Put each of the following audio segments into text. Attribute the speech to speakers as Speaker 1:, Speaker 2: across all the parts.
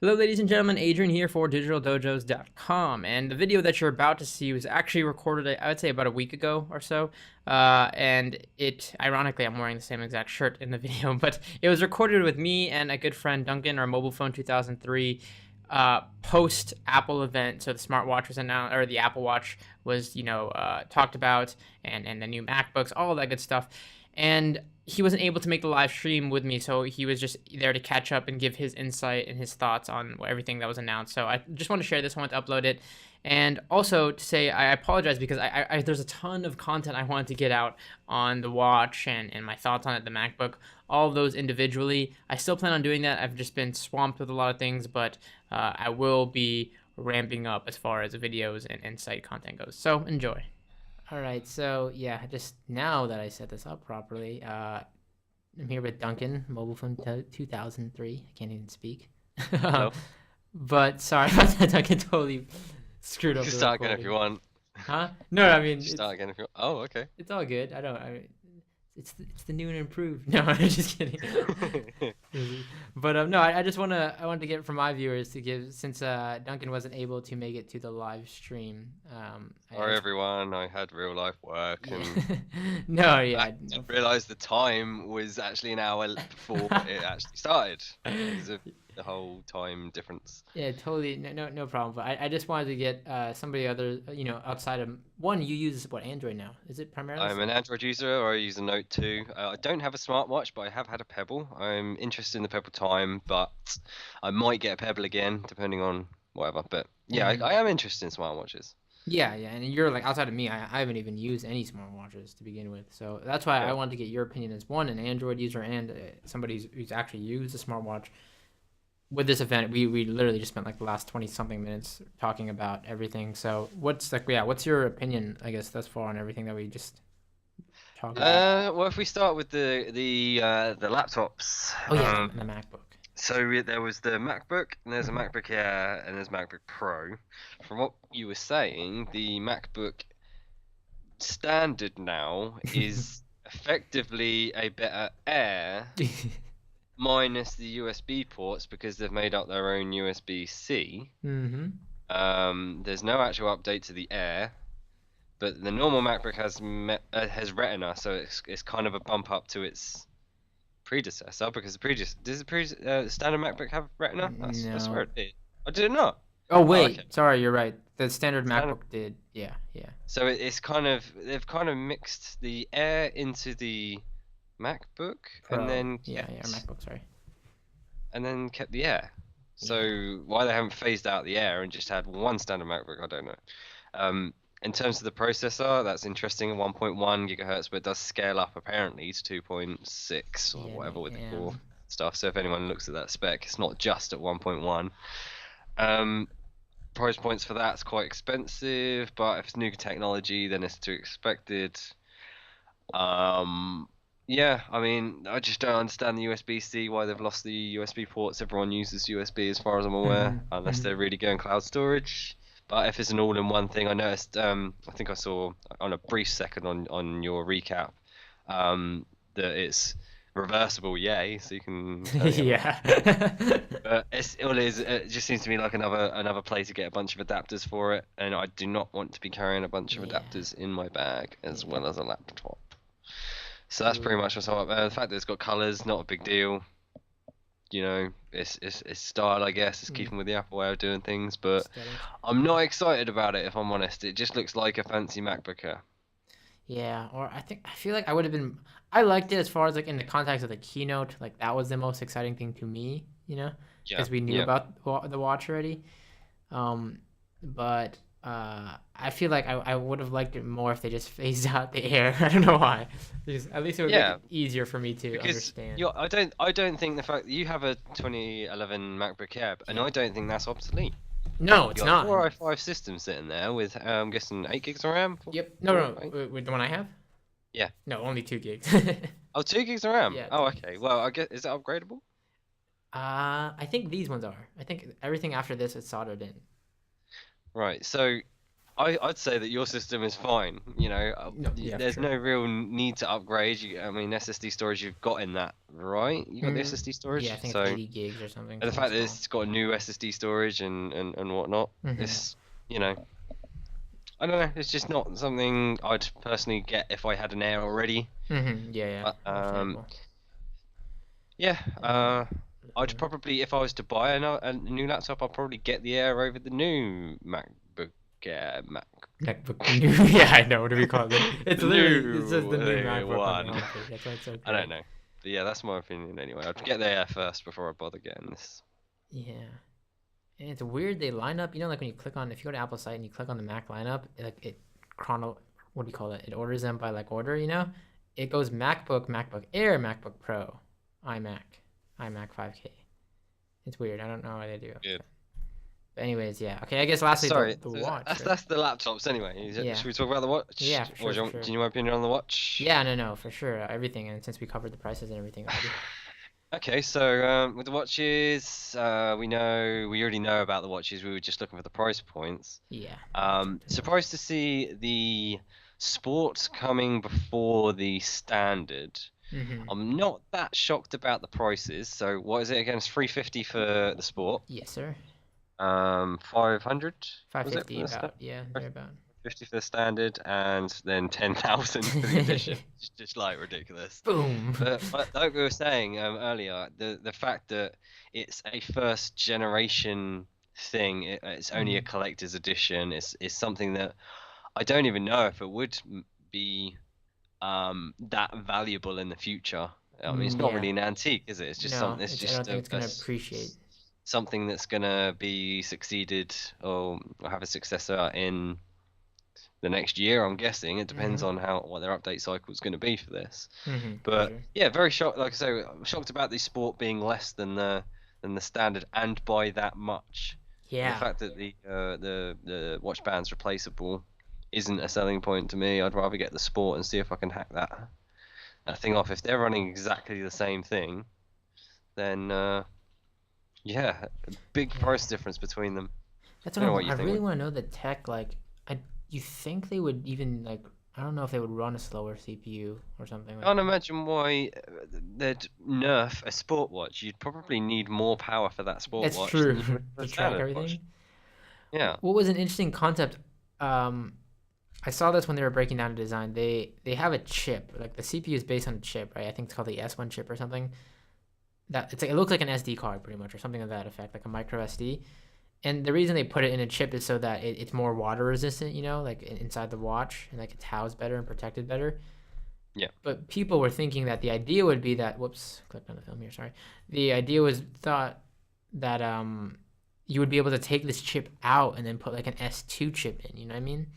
Speaker 1: Hello, ladies and gentlemen. Adrian here for DigitalDojos.com, and the video that you're about to see was actually recorded, I would say, about a week ago or so. And ironically, I'm wearing the same exact shirt in the video, but it was recorded with me and a good friend, Duncan, our Mobilephone2003, post Apple event. So the smartwatch was announced, or the Apple Watch was, talked about, and the new MacBooks, all that good stuff. And he wasn't able to make the live stream with me, so he was just there to catch up and give his insight and his thoughts on everything that was announced. So I just want to share this, I want to upload it, and also to say I apologize because there's a ton of content I wanted to get out on the watch and my thoughts on it, the MacBook, all of those individually. I still plan on doing that. I've just been swamped with a lot of things, but I will be ramping up as far as videos and insight content goes. So enjoy. All right, so yeah, just now that I set this up properly, I'm here with Duncan, Mobilephone2003. I can't even speak.
Speaker 2: Hello.
Speaker 1: But sorry about that, Duncan totally screwed
Speaker 2: You
Speaker 1: up
Speaker 2: can
Speaker 1: the
Speaker 2: start again
Speaker 1: recording.
Speaker 2: if you want.
Speaker 1: Huh? No, I mean,
Speaker 2: Start again if you want. Oh, okay.
Speaker 1: it's all good. It's the new and improved. No, I'm just kidding. But no, I just wanted to get it from my viewers to give, since Duncan wasn't able to make it to the live stream.
Speaker 2: Sorry, everyone. I had real life work, and
Speaker 1: No, yeah.
Speaker 2: I didn't realize the time was actually an hour before it actually started because of the whole time difference.
Speaker 1: Yeah, totally, no problem. But I just wanted to get somebody other, outside of one. You use what, Android now? Is it primarily?
Speaker 2: I'm an Android user, or I use a Note 2. I don't have a smartwatch, but I have had a Pebble. I'm interested in the Pebble time, but I might get a Pebble again, depending on whatever. But yeah, I am interested in smartwatches.
Speaker 1: Yeah, and you're like, outside of me, I haven't even used any smartwatches to begin with. So that's why I wanted to get your opinion as one, an Android user and somebody who's actually used a smartwatch. With this event, we literally just spent like the last 20-something minutes talking about everything. So what's your opinion, I guess, thus far on everything that we just talked about?
Speaker 2: Well, if we start with the laptops.
Speaker 1: Oh yeah, the MacBook.
Speaker 2: So there was the MacBook, and there's a MacBook Air, and there's MacBook Pro. From what you were saying, the MacBook standard now is effectively a better Air minus the USB ports because they've made up their own USB-C. There's no actual update to the Air, but the normal MacBook has Retina, so it's kind of a bump up to its predecessor, because does the standard MacBook have Retina? That's where it did. I did it not.
Speaker 1: Oh wait,
Speaker 2: okay.
Speaker 1: Sorry, you're right. The standard MacBook did. Yeah.
Speaker 2: So they've kind of mixed the Air into the MacBook,
Speaker 1: Pro.
Speaker 2: and then
Speaker 1: MacBook, sorry.
Speaker 2: And then kept the Air. So why they haven't phased out the Air and just had one standard MacBook, I don't know. In terms of the processor, that's interesting, 1.1 gigahertz, but it does scale up apparently to 2.6 or whatever with the core stuff. So if anyone looks at that spec, it's not just at 1.1. Price points for that's quite expensive, but if it's new technology, then it's to expected. Yeah, I mean, I just don't understand the USB-C, why they've lost the USB ports. Everyone uses USB as far as I'm aware, unless they're really going cloud storage. But if it's an all-in-one thing, I noticed, I think I saw on a brief second on your recap, that it's reversible, yay, so you can...
Speaker 1: Yeah.
Speaker 2: But it just seems to me like another place to get a bunch of adapters for it, and I do not want to be carrying a bunch of adapters in my bag, as well as a laptop. So that's pretty much what's up. The fact that it's got colors, not a big deal. It's style, I guess. It's keeping with the Apple way of doing things, but I'm not excited about it, if I'm honest. It just looks like a fancy MacBook Air.
Speaker 1: Yeah, or I feel like I would have been. I liked it as far as like in the context of the keynote. Like that was the most exciting thing to me, because we knew about the watch already. But I feel like I would have liked it more if they just phased out the Air. I don't know why. Because at least it would make it easier for me to understand.
Speaker 2: I don't think the fact that you have a 2011 MacBook Air, and I don't think that's obsolete.
Speaker 1: No, it's not.
Speaker 2: 4 i5 system sitting there with I'm guessing 8 gigs of RAM.
Speaker 1: Yep. No. With the one I have.
Speaker 2: Yeah.
Speaker 1: No, only 2 gigs.
Speaker 2: Oh, 2 gigs of RAM.
Speaker 1: Yeah.
Speaker 2: Oh, okay. Well, I guess, is that upgradable?
Speaker 1: I think these ones are. I think everything after this is soldered in.
Speaker 2: Right. So I'd say that your system is fine. You know,
Speaker 1: No, yeah, for
Speaker 2: there's
Speaker 1: sure.
Speaker 2: no real need to upgrade. I mean, SSD storage you've got in that, right? You got the SSD
Speaker 1: Yeah, I
Speaker 2: storage,
Speaker 1: think it's
Speaker 2: so
Speaker 1: 80 gigs or something,
Speaker 2: and the
Speaker 1: something
Speaker 2: fact that
Speaker 1: small.
Speaker 2: it's got a new SSD storage and whatnot,
Speaker 1: Mm-hmm.
Speaker 2: it's you know, I don't know. It's just not something I'd personally get if I had an Air already.
Speaker 1: Mm-hmm. Yeah, yeah,
Speaker 2: But
Speaker 1: understandable.
Speaker 2: yeah.
Speaker 1: And
Speaker 2: I'd probably, if I was to buy a new laptop, I'd probably get the Air over the new MacBook Air,
Speaker 1: MacBook, the new, yeah, I know what do we call it? It's
Speaker 2: the
Speaker 1: literally it says
Speaker 2: new
Speaker 1: the new MacBook on the
Speaker 2: one.
Speaker 1: homepage. That's why it's so
Speaker 2: I don't
Speaker 1: great.
Speaker 2: know, but yeah, that's my opinion anyway. I'd get the Air first before I bother getting this.
Speaker 1: Yeah, and it's weird they line up. You know, like when you click on if you go to Apple site and you click on the Mac lineup, it chrono what do you call it? It orders them by like order. You know, it goes MacBook, MacBook Air, MacBook Pro, iMac, iMac 5K. It's weird. I don't know why they do.
Speaker 2: Good.
Speaker 1: But anyways, yeah. Okay, I guess lastly
Speaker 2: Sorry,
Speaker 1: the
Speaker 2: so
Speaker 1: watch, right?
Speaker 2: that's the laptops anyway.
Speaker 1: Yeah.
Speaker 2: Should we talk about the watch?
Speaker 1: Yeah, for
Speaker 2: Or
Speaker 1: sure, for
Speaker 2: do
Speaker 1: sure.
Speaker 2: you know my opinion on the watch?
Speaker 1: Yeah, no, for sure. Everything, and since we covered the prices and everything already.
Speaker 2: Okay, so with the watches, we already know about the watches. We were just looking for the price points.
Speaker 1: Yeah. That's up to now.
Speaker 2: Surprised to see the sport coming before the standard.
Speaker 1: Mm-hmm.
Speaker 2: I'm not that shocked about the prices. So what is it again? It's 350 for the sport.
Speaker 1: Yes, sir.
Speaker 2: 500 was it
Speaker 1: 550
Speaker 2: for the
Speaker 1: about, yeah, they're about.
Speaker 2: 50 for the standard, and then 10,000 for the edition. It's just like ridiculous.
Speaker 1: Boom.
Speaker 2: But like we were saying earlier, the fact that it's a first generation thing, it's only a
Speaker 1: Mhm.
Speaker 2: collector's edition, is something that I don't even know if it would be that valuable in the future. I mean, it's not
Speaker 1: Yeah.
Speaker 2: really an antique, is it? It's just
Speaker 1: No,
Speaker 2: something. It's
Speaker 1: I don't
Speaker 2: just
Speaker 1: think it's gonna appreciate.
Speaker 2: something that's gonna be succeeded or have a successor in the next year. I'm guessing it depends
Speaker 1: Mm-hmm.
Speaker 2: on what their update cycle is going to be for this.
Speaker 1: Mm-hmm. For
Speaker 2: But
Speaker 1: sure.
Speaker 2: yeah, very shocked. Like I say, I'm shocked about the sport being less than the standard, and by that much. And the
Speaker 1: Yeah.
Speaker 2: fact that the watch band's replaceable isn't a selling point to me. I'd rather get the sport and see if I can hack that thing off. If they're running exactly the same thing, then yeah, a big
Speaker 1: Yeah.
Speaker 2: price difference between them.
Speaker 1: That's
Speaker 2: I
Speaker 1: what
Speaker 2: don't know what
Speaker 1: I
Speaker 2: you think.
Speaker 1: really want to know the tech. Like, you think they would even like? I don't know if they would run a slower CPU or something like
Speaker 2: Can't
Speaker 1: that.
Speaker 2: imagine why they'd nerf a sport watch. You'd probably need more power for that sport
Speaker 1: That's
Speaker 2: watch than
Speaker 1: true
Speaker 2: you would for
Speaker 1: to
Speaker 2: a
Speaker 1: track
Speaker 2: standard watch.
Speaker 1: everything.
Speaker 2: Yeah.
Speaker 1: What was an interesting concept? Um, I saw this when they were breaking down the design. They have a chip, like the CPU is based on a chip, right? I think it's called the S1 chip or something. That it's like, it looks like an SD card pretty much, or something of that effect, like a micro SD. And the reason they put it in a chip is so that it's more water resistant, you know, like inside the watch, and like it's housed better and protected better.
Speaker 2: Yeah.
Speaker 1: But people were thinking that the idea would be that, whoops, clicked on the film here, sorry. The idea was thought that you would be able to take this chip out and then put like an S2 chip in, you know what I mean?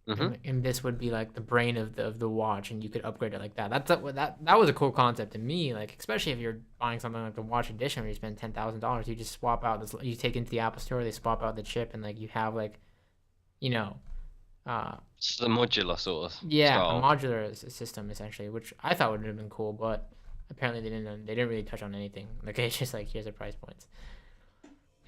Speaker 2: Mhm.
Speaker 1: And this would be like the brain of the watch, and you could upgrade it like that. That was a cool concept to me, like especially if you're buying something like the watch edition where you spend $10,000, you just swap out this, you take it into the Apple Store, they swap out the chip, and like you have like, you know, uh,
Speaker 2: It's the modular sort of
Speaker 1: yeah, a
Speaker 2: style.
Speaker 1: modular system essentially, which I thought would have been cool, but apparently they didn't really touch on anything. Like it's just like here's the price points.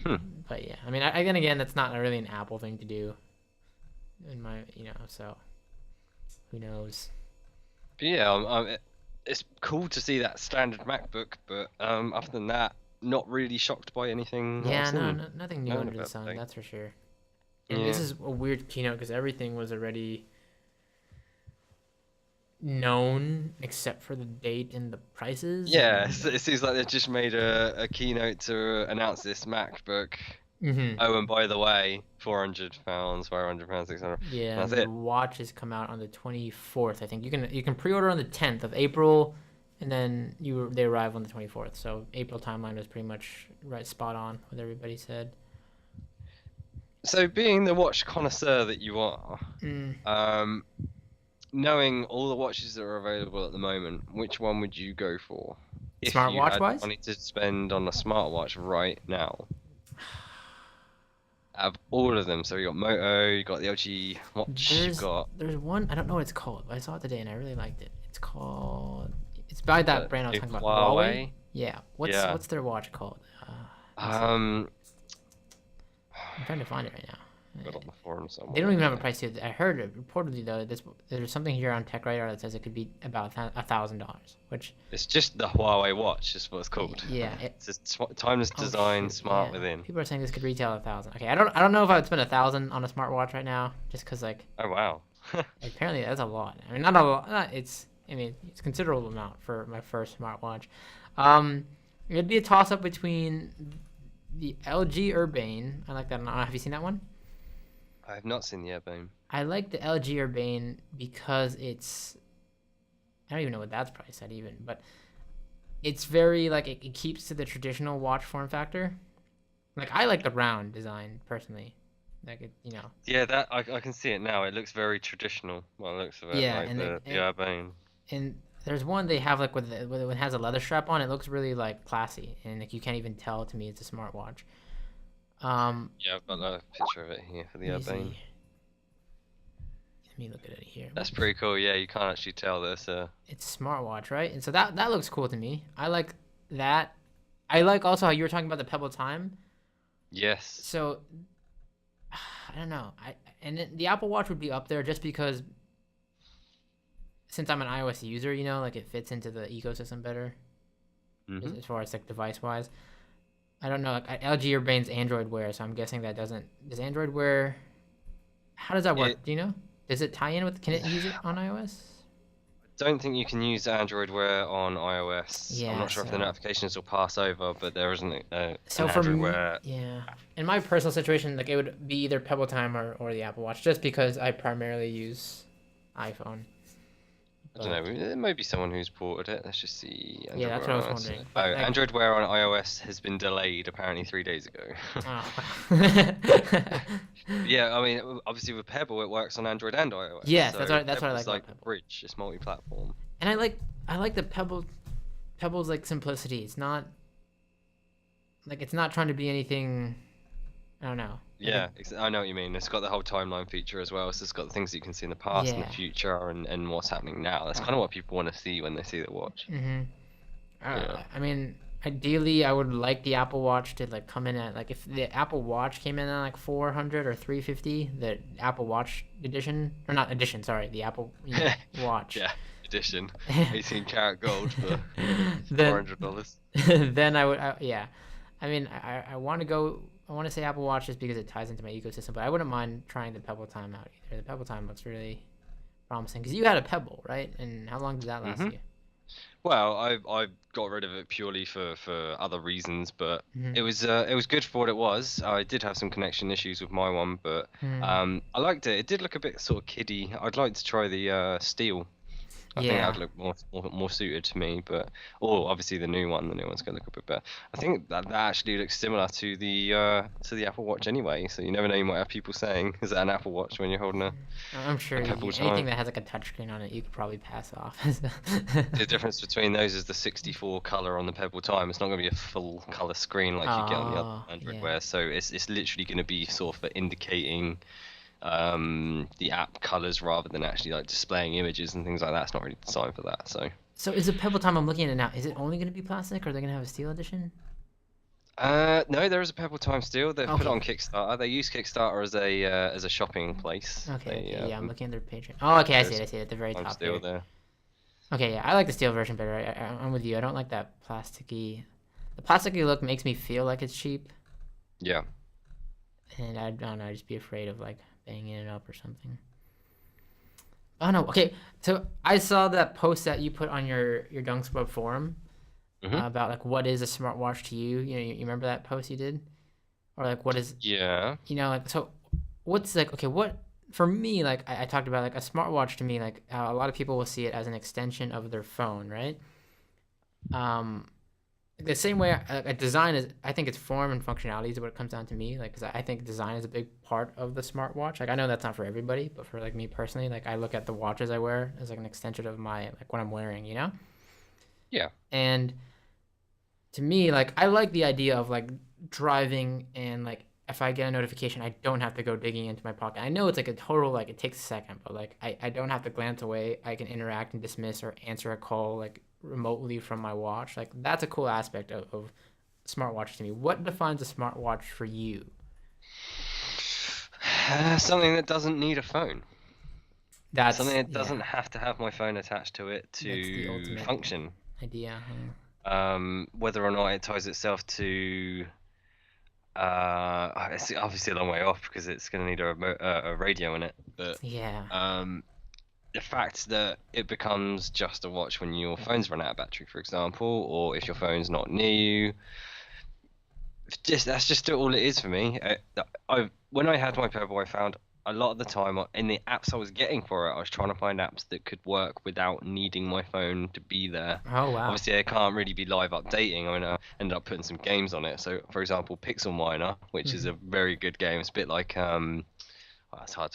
Speaker 2: Hmm.
Speaker 1: But yeah, I mean, again, that's not really an Apple thing to do, in my, so who knows.
Speaker 2: But yeah, it's cool to see that standard MacBook, but other than that, not really shocked by anything that I've
Speaker 1: Yeah,
Speaker 2: seen.
Speaker 1: nothing new
Speaker 2: Known
Speaker 1: under the
Speaker 2: about
Speaker 1: sun,
Speaker 2: thing.
Speaker 1: that's for sure. And this
Speaker 2: Yeah.
Speaker 1: is a weird keynote because everything was already known except for the date and the prices.
Speaker 2: Yeah,
Speaker 1: And
Speaker 2: it seems like they've just made a keynote to announce this MacBook.
Speaker 1: mm-hmm.
Speaker 2: Oh, and by the way, £400, £500, 600.
Speaker 1: Yeah,
Speaker 2: That's
Speaker 1: and the
Speaker 2: it.
Speaker 1: watches come out on the 24th. I think you can pre-order on the 10th of April, and then they arrive on the 24th. So April timeline was pretty much right spot on what everybody said.
Speaker 2: So, being the watch connoisseur that you are,
Speaker 1: Mm.
Speaker 2: knowing all the watches that are available at the moment, which one would you go for if you
Speaker 1: Smartwatch
Speaker 2: had
Speaker 1: wise?
Speaker 2: money to spend on a smartwatch right now? Out of all of them, so you got Moto, you got the LG watch, you got
Speaker 1: There's one, I don't know what it's called, but I saw it today and I really liked it. It's by that brand I was
Speaker 2: the
Speaker 1: talking about,
Speaker 2: Huawei.
Speaker 1: Yeah.
Speaker 2: Yeah.
Speaker 1: What's their watch called?
Speaker 2: Um,
Speaker 1: I'm trying to find it right now.
Speaker 2: Got on the forum
Speaker 1: They
Speaker 2: somewhere.
Speaker 1: don't even have a
Speaker 2: Okay.
Speaker 1: price to it. I heard reportedly though there's something here on Tech Radar that says it could be about $1,000, which
Speaker 2: It's just the Huawei watch, is what it's called.
Speaker 1: yeah,
Speaker 2: It's just timeless
Speaker 1: oh
Speaker 2: design,
Speaker 1: shoot,
Speaker 2: smart
Speaker 1: yeah.
Speaker 2: within.
Speaker 1: People are saying this could retail 1,000. Okay, I don't know if I would spend 1,000 on a smartwatch right now, just because like
Speaker 2: Oh wow.
Speaker 1: apparently that's a lot. I mean, not a lot. I mean, it's a considerable amount for my first smartwatch. Um, it'd be a toss up between the LG Urbane. I like that. Have you seen that one?
Speaker 2: I have not seen the Airbeam.
Speaker 1: I like the LG Urbane because it's. I don't even know what that's priced at even, but it's very like it keeps to the traditional watch form factor. Like I like the round design personally. Like it.
Speaker 2: Yeah, that I can see it now. It looks very traditional. Well, it looks of it
Speaker 1: Yeah,
Speaker 2: like the Airbeam.
Speaker 1: and there's one they have like with it has a leather strap on. It looks really like classy, and like you can't even tell to me it's a smartwatch.
Speaker 2: Yeah, I've got a picture of it here for the
Speaker 1: Let me
Speaker 2: Airbeam.
Speaker 1: see. Let me look at it here.
Speaker 2: That's pretty cool. Yeah, you can't actually tell this.
Speaker 1: It's smartwatch, right? And so that looks cool to me. I like that. I like also how you were talking about the Pebble Time.
Speaker 2: Yes.
Speaker 1: So I don't know. The Apple Watch would be up there just because since I'm an iOS user, like it fits into the ecosystem better as far as like device wise. I don't know. Like LG Urbane's Android Wear, so I'm guessing that doesn't. Does Android Wear? How does that work? Do you know? Does it tie in with? Can it use it on iOS?
Speaker 2: Don't think you can use Android Wear on iOS. I'm
Speaker 1: Yeah.
Speaker 2: not sure if the notifications will pass over, but there isn't an
Speaker 1: So for
Speaker 2: Android
Speaker 1: me,
Speaker 2: Wear.
Speaker 1: yeah. In my personal situation, like it would be either Pebble Time or the Apple Watch, just because I primarily use iPhone.
Speaker 2: I don't know. There may be someone who's ported it. Let's just see.
Speaker 1: Yeah, that's what I was wondering. But,
Speaker 2: Oh,
Speaker 1: like,
Speaker 2: Android Wear on iOS has been delayed apparently 3 days ago.
Speaker 1: oh.
Speaker 2: Yeah, I mean, obviously with Pebble it works on Android and iOS.
Speaker 1: Yes,
Speaker 2: so
Speaker 1: that's what I
Speaker 2: Pebble's
Speaker 1: like about
Speaker 2: like the
Speaker 1: Pebble.
Speaker 2: bridge. It's multi-platform.
Speaker 1: And I like the Pebble's like simplicity. It's not trying to be anything. I don't know.
Speaker 2: Yeah, I know what you mean. It's got the whole timeline feature as well. So it's got the things that you can see in the past and the
Speaker 1: Yeah.
Speaker 2: future and what's happening now. That's kind of what people want to see when they see the watch.
Speaker 1: Mm-hmm.
Speaker 2: Yeah.
Speaker 1: I mean, ideally, I would like the Apple Watch to like come in at like if the Apple Watch came in at like 400 or 350, the Apple Watch edition or not edition, sorry, the Apple Watch.
Speaker 2: Yeah, edition. 18-karat gold for $400.
Speaker 1: Then I would, yeah. I mean, I want to go. I want to say Apple Watch just because it ties into my ecosystem, but I wouldn't mind trying the Pebble Time out either. The Pebble Time looks really promising because you had a Pebble, right? And how long did that last you?
Speaker 2: Well, I got rid of it purely for other reasons, but
Speaker 1: Mhm.
Speaker 2: it was good for what it was. I did have some connection issues with my one, but
Speaker 1: Hmm.
Speaker 2: I liked it. It did look a bit sort of kiddie. I'd like to try the steel. I think
Speaker 1: Yeah.
Speaker 2: that'd look more suited to me, but obviously the new one. The new one's gonna look a bit better. I think that actually looks similar to the Apple Watch anyway. So you never know, you might have people saying, "Is that an Apple Watch?" when you're holding
Speaker 1: I'm sure
Speaker 2: a Pebble
Speaker 1: anything
Speaker 2: Time.
Speaker 1: that has like a touchscreen on it, you could probably pass off.
Speaker 2: The difference between those is the 64 color on the Pebble Time. It's not going to be a full color screen like you get on the other
Speaker 1: Oh,
Speaker 2: Android
Speaker 1: yeah.
Speaker 2: Wear. So it's literally going to be sort of for indicating the app colors rather than actually like displaying images and things like that. It's not really designed for that.
Speaker 1: So is the Pebble Time I'm looking at it now? Is it only going to be plastic, or are they going to have a steel edition?
Speaker 2: No, there is a Pebble Time still. They've put it
Speaker 1: Okay.
Speaker 2: on Kickstarter. They use Kickstarter as a shopping place.
Speaker 1: Okay.
Speaker 2: They,
Speaker 1: Yeah, I'm looking at their page. Oh, okay. I see
Speaker 2: there's
Speaker 1: it. I see it at the very
Speaker 2: I'm
Speaker 1: top
Speaker 2: still
Speaker 1: here.
Speaker 2: there.
Speaker 1: Okay. Yeah, I like the steel version better. I'm with you. I don't like that plasticky. The plasticky look makes me feel like it's cheap,
Speaker 2: Yeah.
Speaker 1: and I don't know. I'd just be afraid of like banging it up or something. Oh no. Okay. So I saw that post that you put on your Dunks Club forum about like what is a smartwatch to you. You remember that post you did, or like what is
Speaker 2: Yeah.
Speaker 1: like so what's like okay what for me like I talked about like a smartwatch to me like how a lot of people will see it as an extension of their phone, right? The same way a design is, I think it's form and functionality is what it comes down to me, like because I think design is a big part of the smartwatch. Like I know that's not for everybody, but for like me personally, like I look at the watches I wear as like an extension of my like what I'm wearing,
Speaker 2: Yeah.
Speaker 1: and to me, like I like the idea of like driving and like if I get a notification, I don't have to go digging into my pocket. I know it's like a total like it takes a second, but like I don't have to glance away. I can interact and dismiss or answer a call like remotely from my watch. Like that's a cool aspect of smartwatch to me. What defines a smartwatch for you?
Speaker 2: Something that doesn't need a phone. Something that
Speaker 1: Yeah,
Speaker 2: doesn't have to have my phone attached to it
Speaker 1: that's the
Speaker 2: to
Speaker 1: ultimate
Speaker 2: function.
Speaker 1: idea. Huh?
Speaker 2: Whether or not it ties itself to it's obviously a long way off because it's going to need a radio in it, but
Speaker 1: Yeah.
Speaker 2: the fact that it becomes just a watch when your phone's run out of battery, for example, or if your phone's not near you, that's just all it is for me. When I had my Pebble, I found a lot of the time in the apps I was getting for it, I was trying to find apps that could work without needing my phone to be there.
Speaker 1: Oh wow.
Speaker 2: Obviously, I can't really be live updating. I mean, I ended up putting some games on it. So, for example, Pixel Miner, which is
Speaker 1: Hmm.
Speaker 2: a very good game. It's a bit like well, it's hard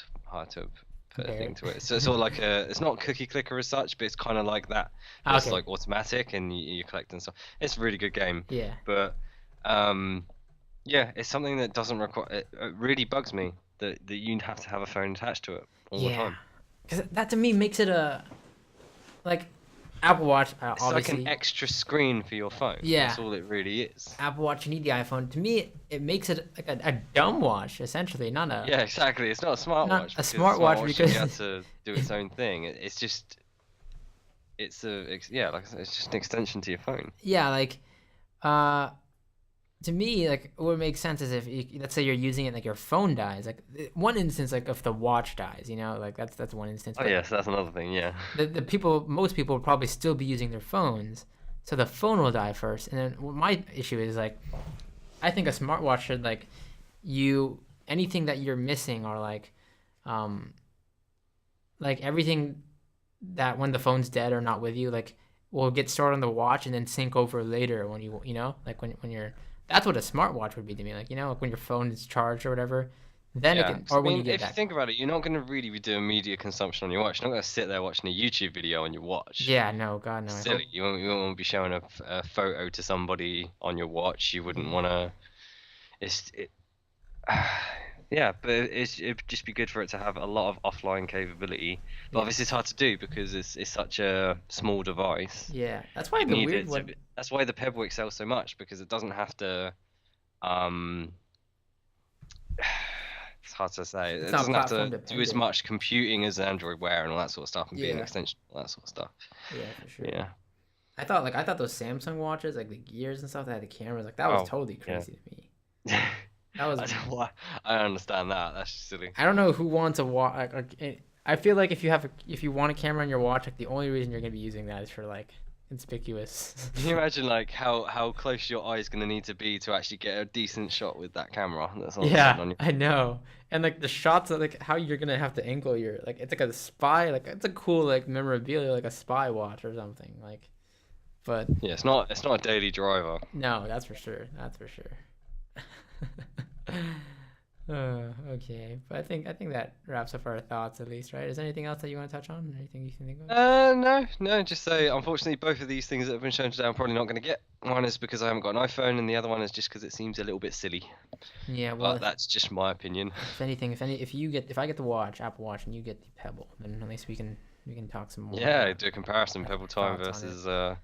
Speaker 2: to put a
Speaker 1: Compare
Speaker 2: thing
Speaker 1: it.
Speaker 2: to it. So it's sort of like it's not cookie clicker as such, but it's kind of like that. But it's
Speaker 1: Okay.
Speaker 2: like automatic and you collect and stuff. It's a really good game.
Speaker 1: Yeah.
Speaker 2: But um, yeah, it's something that doesn't require. It really bugs me that you have to have a phone attached to it all the
Speaker 1: Yeah.
Speaker 2: time.
Speaker 1: Because that to me makes it a like Apple Watch.
Speaker 2: It's like an
Speaker 1: Obviously,
Speaker 2: extra screen for your phone.
Speaker 1: yeah.
Speaker 2: That's all it really is.
Speaker 1: Apple Watch, you need the iPhone. To me, it makes it like a dumb watch, essentially, not a
Speaker 2: Yeah, exactly. It's not a
Speaker 1: not
Speaker 2: smartwatch
Speaker 1: a
Speaker 2: because a
Speaker 1: smartwatch
Speaker 2: smartwatch should be able
Speaker 1: because
Speaker 2: to do its own thing. Yeah, like I said, it's just an extension to your phone.
Speaker 1: yeah, like uh to me, like what would make sense is if let's say you're using it, like your phone dies. Like one instance, like if the watch dies, like that's one instance.
Speaker 2: Oh
Speaker 1: But
Speaker 2: yeah, so that's another thing. Yeah.
Speaker 1: most people will probably still be using their phones, so the phone will die first. And then my issue is like, I think a smartwatch should anything that you're missing or um, like everything that when the phone's dead or not with you, like will get stored on the watch and then sync over later when like when you're that's what a smartwatch would be to me. Like like when your phone is charged or whatever, then it
Speaker 2: Yeah,
Speaker 1: can
Speaker 2: 'cause
Speaker 1: or
Speaker 2: I
Speaker 1: when you
Speaker 2: mean,
Speaker 1: get
Speaker 2: if you
Speaker 1: that.
Speaker 2: think about it, you're not going to really be doing media consumption on your watch. You're not going to sit there watching a YouTube video on your watch.
Speaker 1: Yeah, no, God, no. I hope.
Speaker 2: Silly. You won't want to be showing a photo to somebody on your watch. You wouldn't
Speaker 1: Yeah,
Speaker 2: want to. It's it. Yeah, but it'd just be good for it to have a lot of offline capability. But
Speaker 1: yeah,
Speaker 2: obviously, it's hard to do because it's such a small device.
Speaker 1: yeah. That's why
Speaker 2: You
Speaker 1: the
Speaker 2: need
Speaker 1: weird
Speaker 2: it to
Speaker 1: one.
Speaker 2: be, that's why the Pebble excels so much because it doesn't have to. Um, it's hard to say.
Speaker 1: It's
Speaker 2: It
Speaker 1: not
Speaker 2: doesn't have
Speaker 1: platform
Speaker 2: to do as
Speaker 1: dependent.
Speaker 2: much computing as Android Wear and all that sort of stuff, and be an
Speaker 1: Yeah,
Speaker 2: extension, all that sort of stuff.
Speaker 1: yeah, for sure.
Speaker 2: Yeah.
Speaker 1: I thought those Samsung watches, like the Gears and stuff that had the cameras, like that was
Speaker 2: Oh,
Speaker 1: totally
Speaker 2: yeah.
Speaker 1: crazy to me. That was
Speaker 2: I don't why. I don't understand that. That's just silly.
Speaker 1: I don't know who wants a watch. I feel like if you want a camera on your watch, like the only reason you're gonna be using that is for like conspicuous.
Speaker 2: Can you imagine like how close your eye is going to need to be to actually get a decent shot with that camera that's on
Speaker 1: Yeah,
Speaker 2: on your.
Speaker 1: I know. And like the shots of like how you're gonna have to angle your like it's like a spy like it's a cool like memorabilia like a spy watch or something like, but
Speaker 2: Yeah, it's not a daily driver.
Speaker 1: no, that's for sure. That's for sure. Okay, but I think that wraps up our thoughts at least, right? Is there anything else that you want to touch on? Anything you can think of?
Speaker 2: No, just say unfortunately both of these things that have been shown today I'm probably not going to get. One is because I haven't got an iPhone, and the other one is just because it seems a little bit silly.
Speaker 1: Yeah,
Speaker 2: But
Speaker 1: well,
Speaker 2: that's just my opinion.
Speaker 1: if anything, if I get the watch, Apple Watch, and you get the Pebble, then at least we can talk some more.
Speaker 2: Yeah, do a comparison Pebble Time
Speaker 1: thoughts on it.
Speaker 2: versus.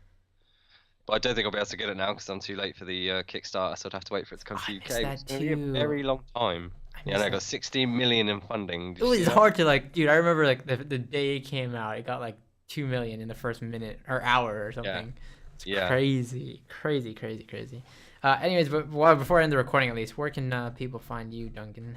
Speaker 2: But I don't think I'll be able to get it now because I'm too late for the Kickstarter, so I'd have to wait for it to come
Speaker 1: I
Speaker 2: to
Speaker 1: missed
Speaker 2: UK.
Speaker 1: that
Speaker 2: It's going to be a
Speaker 1: too.
Speaker 2: very long time.
Speaker 1: I
Speaker 2: Yeah,
Speaker 1: missed
Speaker 2: no, I
Speaker 1: that.
Speaker 2: got 16 million in funding. Did
Speaker 1: It
Speaker 2: you see
Speaker 1: was
Speaker 2: that?
Speaker 1: hard to like, dude. I remember like the day it came out, it got like 2 million in the first minute or hour or something. It's
Speaker 2: Yeah.
Speaker 1: crazy, crazy, crazy, crazy. Anyways, but well, before I end the recording, at least, where can people find you, Duncan?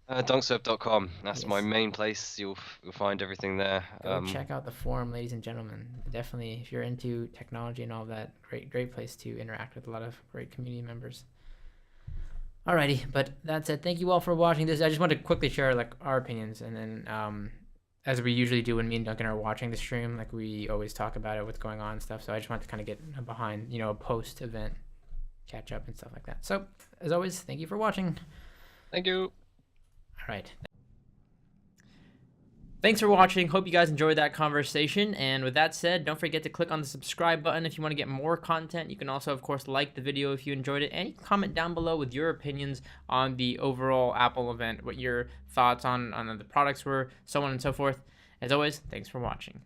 Speaker 2: Dunksurf.com. That's my
Speaker 1: Yes.
Speaker 2: main place. You'll find everything there.
Speaker 1: Go check out the forum, ladies and gentlemen. Definitely, if you're into technology and all that, great place to interact with a lot of great community members. Alrighty, but that's it. Thank you all for watching this. I just want to quickly share like our opinions, and then as we usually do when me and Duncan are watching the stream, like we always talk about it, what's going on and stuff. So I just want to kind of get behind, a post-event catch up and stuff like that. So as always, thank you for watching.
Speaker 2: Thank you.
Speaker 1: All right. Thanks for watching. Hope you guys enjoyed that conversation. And with that said, don't forget to click on the subscribe button if you want to get more content. You can also, of course, like the video if you enjoyed it. And comment down below with your opinions on the overall Apple event, what your thoughts on the products were, so on and so forth. As always, thanks for watching.